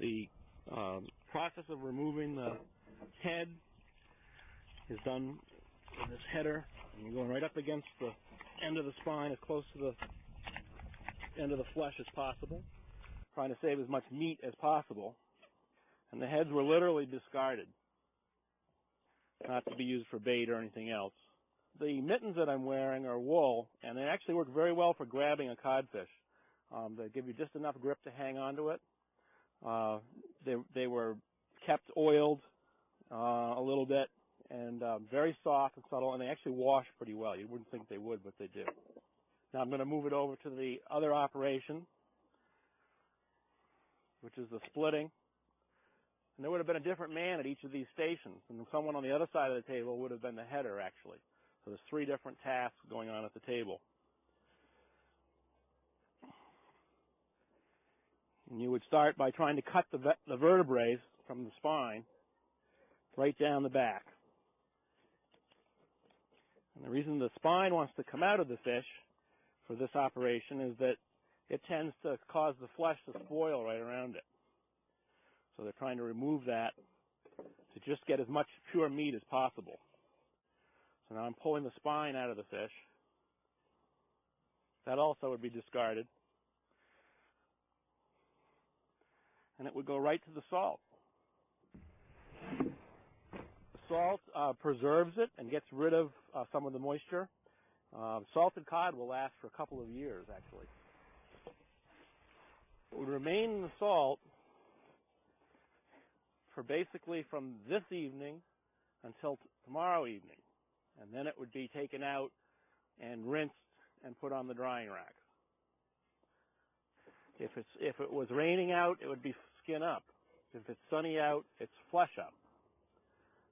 The process of removing the head is done with this header, and you're going right up against the end of the spine, as close to the end of the flesh as possible, trying to save as much meat as possible. And the heads were literally discarded, not to be used for bait or anything else. The mittens that I'm wearing are wool, and they actually work very well for grabbing a codfish. They give you just enough grip to hang onto it. They were kept oiled a little bit, and very soft and subtle, and they actually wash pretty well. You wouldn't think they would, but they do. Now I'm going to move it over to the other operation, which is the splitting. And there would have been a different man at each of these stations, and someone on the other side of the table would have been the header, actually. So there's 3 different tasks going on at the table. And you would start by trying to cut the vertebrae from the spine right down the back. And the reason the spine wants to come out of the fish for this operation is that it tends to cause the flesh to spoil right around it. So they're trying to remove that to just get as much pure meat as possible. So now I'm pulling the spine out of the fish. That also would be discarded. And it would go right to the salt. The salt preserves it and gets rid of some of the moisture. Salted cod will last for a couple of years, actually. It would remain in the salt for basically from this evening until tomorrow evening. And then it would be taken out and rinsed and put on the drying rack. If it was raining out, it would be skin up. If it's sunny out, it's flesh up.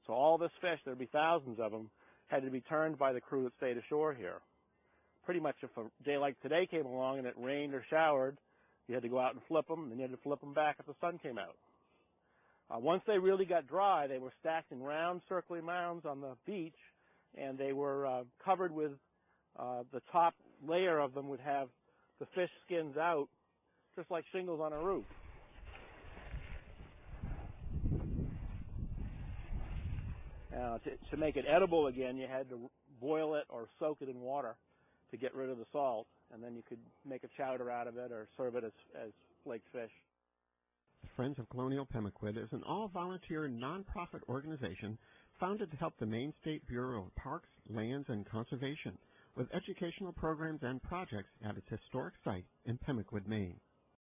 So all this fish, there'd be thousands of them, had to be turned by the crew that stayed ashore here. Pretty much if a day like today came along and it rained or showered, you had to go out and flip them, and then you had to flip them back if the sun came out. Once they really got dry, they were stacked in round circling mounds on the beach, and they were covered with, the top layer of them would have the fish skins out, just like shingles on a roof. To make it edible again, you had to boil it or soak it in water to get rid of the salt, and then you could make a chowder out of it or serve it as flaked fish. Friends of Colonial Pemaquid is an all-volunteer, non-profit organization founded to help the Maine State Bureau of Parks, Lands, and Conservation with educational programs and projects at its historic site in Pemaquid, Maine.